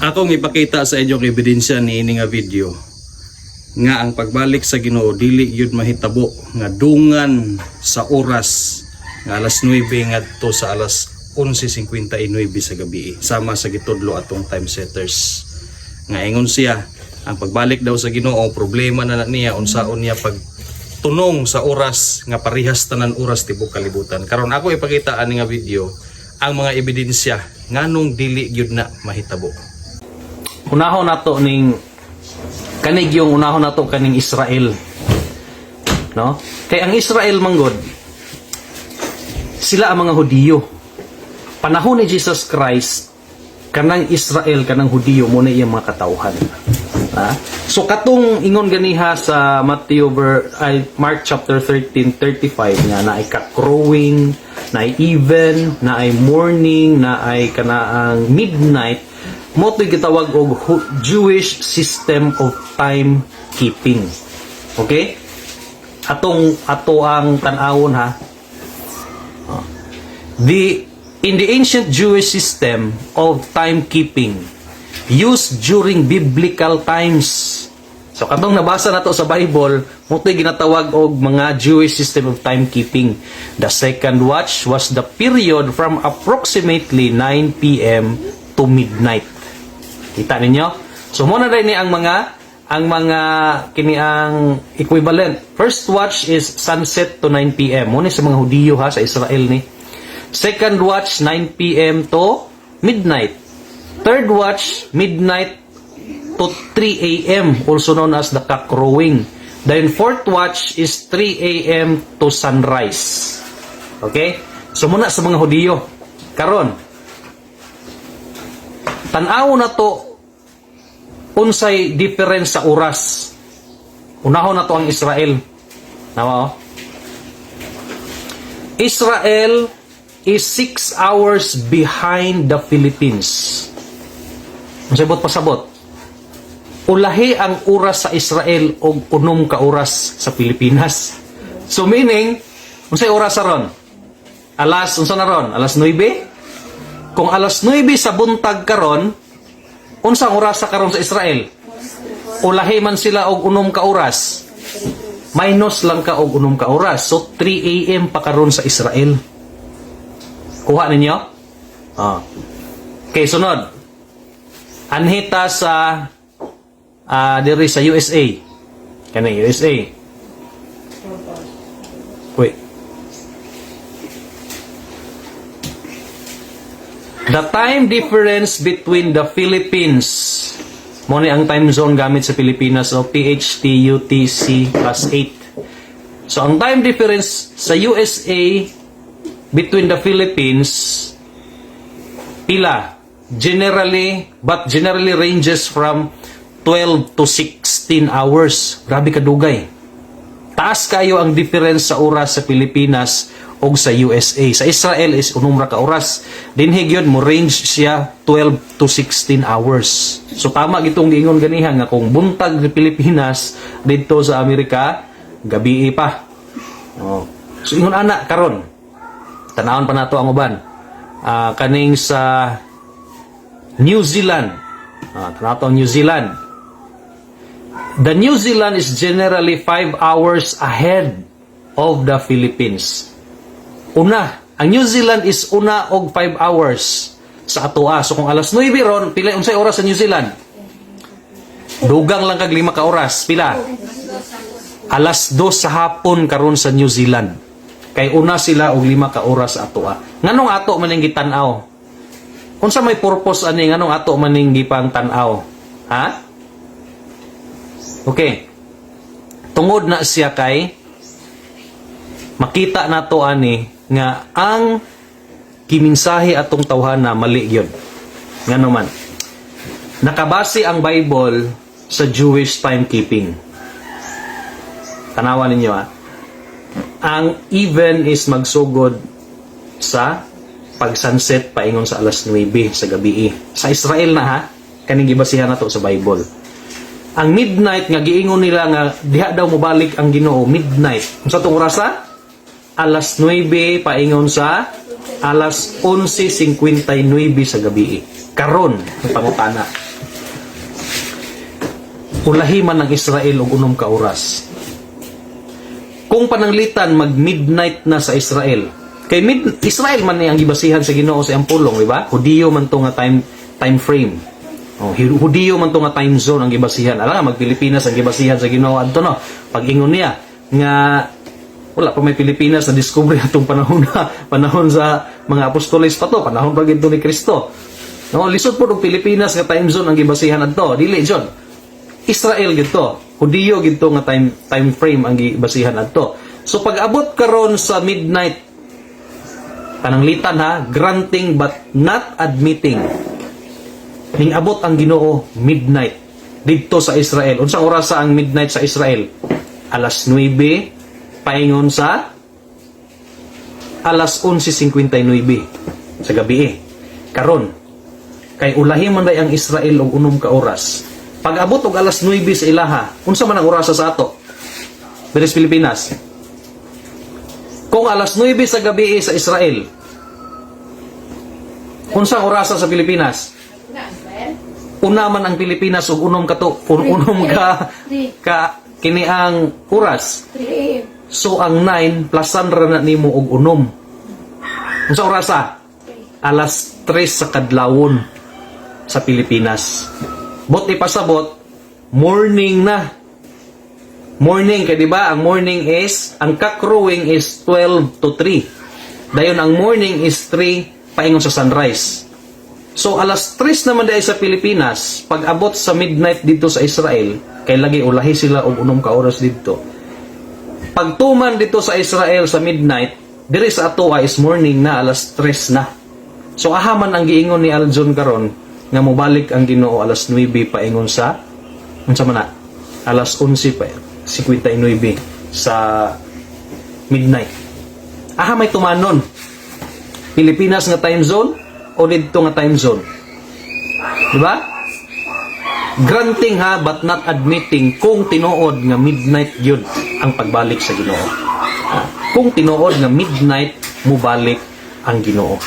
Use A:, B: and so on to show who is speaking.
A: Akong ipakita sa inyong ebidensya niini nga video nga ang pagbalik sa Ginoo dili yun mahitabo nga dungan sa oras nga alas 9 ngadto sa alas 11:59 sa gabi sama sa gitudlo atong time setters. Nga ingon siya ang pagbalik daw sa Ginoo problema na niya unsaon niya pagtunong sa oras nga parehas tanan oras tibok kalibutan. Karon ako ipakita ani nga video ang mga ebidensya nganong dili gyud na mahitabo.
B: Unahon nato ning kanig yung unahon nato kaning Israel. No? Kay ang Israel manggod sila ang mga Hudiyo. Panahon ni Jesus Christ kanang Israel kanang Hudiyo mo na iyang mga katawhan. Ha? So katong ingon ganiha sa Mark chapter 13:35 nga na ay ka-crowing, na ay even, na ay morning, na ay kanaang midnight, mo to'y gitawag og Jewish system of time keeping. Okay? Ato ang tan-awon ha. In the ancient Jewish system of timekeeping used during biblical times. So katong nabasa nato sa Bible, motoy ginatawag og mga Jewish system of timekeeping. The second watch was the period from approximately 9 p.m. to midnight. Kita ninyo? So muna rin ni ang mga kini ang equivalent. First watch is sunset to 9 p.m. Muna sa mga Hudiyo ha sa Israel ni. Second watch, 9 p.m. to midnight. Third watch, midnight to 3 a.m. also known as the cock-crowing. Then fourth watch is 3 a.m. to sunrise. Okay? So muna sa mga Hudiyo. Karon, tan-aw na to unsay difference sa oras. Unahon na to ang Israel. Nawa? Israel is 6 hours behind the Philippines. Masabot pasabot. Ulahi ang oras sa Israel og 6 ka oras sa Pilipinas. So meaning, unsay oras ron? Unsa na ron? Alas 9? Kung alas 9 sa buntag karon, unsang oras sa karon sa Israel? Ulahi man sila og 6 ka oras. Minus lang ka og 6 ka oras. So 3 a.m. pa karon sa Israel. Kuha ninyo? Okay, sunod. Anhita sa diri sa USA. Kanang USA. Wait. The time difference between the Philippines. Mo ni ang time zone gamit sa Pilipinas o PHT UTC +8. So ang time difference sa USA between the Philippines pila generally ranges from 12 to 16 hours. Grabe kadugay. Taas kayo ang difference sa oras sa Pilipinas o sa USA. Sa Israel is 6 ka oras. Dinhi gyud mo range siya 12 to 16 hours. So tama gitong giingon ganiha nga kung buntag sa Pilipinas didto sa Amerika gabi pa. So ingon ana karon tanawon pa nato ang uban. Kaning sa New Zealand. Tanato ang New Zealand. The New Zealand is generally 5 hours ahead of the Philippines. Ang New Zealand is una og 5 hours sa atoa. So kung alas 9 ron, pila unsay oras sa New Zealand? Dugang lang kag 5 ka oras. Pila? Alas 2 sa hapon karon sa New Zealand. Kay una sila og 5 ka oras sa atoa. Nganong ato maning gitan-aw? Unsa may purpose ani nganong ato maning gipang tan-aw? Ha? Okay. Tungod na siya kay makita nato ani nga ang kiminsahe atong tawhana mali gyud. Ngano man? Nakabase ang Bible sa Jewish timekeeping. Tanawan ninyo ha. Ang even is magsugod sa pag-sunset paingon sa alas 9 sa gabi. Sa Israel na ha, kaning gibasihan nato sa Bible. Ang midnight nga giingon nila nga diha daw mobalik ang Ginoo midnight. Unsa tong oras ha? Alas 9 paingon sa alas 11:59 sa gabi. Karon, pangutana. ulahi man ng Israel og unom ka oras. Kung pananglitan mag-midnight na sa Israel, kay Israel man ni ang gibasihan sa Ginoo sa iyang pulong, di ba? Hudiyo man to nga time frame. Oh, Hudiyo man to nga time zone ang gibasihan. Ala nga mag-Pilipinas ang gibasihan sa Ginoo adto no. Pag-ingon niya nga wala pa may Pilipinas na discover atong panahon sa mga apostoles pa to, panahon pa gid ni Kristo. No, lisod po ng Pilipinas nga time zone ang gibasihan adto. Dili jud. Israel gid to. Hudiyo gid to nga time frame ang gibasihan adto. So pag abot karon sa midnight, pananglitan ha, granting but not admitting. Ning abot ang Ginoo midnight didto sa Israel. Unsang oras ang midnight sa Israel? Alas 9 paingon sa alas 11:59 sa gabi. Karon kay ulahi man day ang Israel og unom ka oras. Pag abot og alas 9 sa ilaha, unsa man ang orasa sa ato? Beres Pilipinas. Kung alas 9 sa gabi sa Israel, unsang orasa sa Pilipinas? Una man ang Pilipinas og unom ka kini ang oras. So ang 9 plusan ra na nimo og unom. Unsang orasa? Alas 3 sa kadlawon sa Pilipinas. Bot ipasabot, morning na. Morning, kaya diba, ang morning is, ang cock-crowing is 12 to 3. Dayon, ang morning is 3, paingon sa sunrise. So, alas 3 naman dahil sa Pilipinas, pag abot sa midnight dito sa Israel, kay lagi ulahi sila og unom ka oras dito. Pag tuman dito sa Israel sa midnight, diri sa atoa is morning na, alas 3 na. So, ahaman ang giingon ni Aljon karon nga mobalik ang Ginoo alas 9 paingon sa unsa man na alas 11 pa 59 sa midnight. Aha may tumanon Pilipinas nga time zone o didto nga time zone, di ba? Granting ha but not admitting kung tinuod nga midnight gyud ang pagbalik sa Ginoo. Kung tinuod nga midnight mobalik ang Ginoo.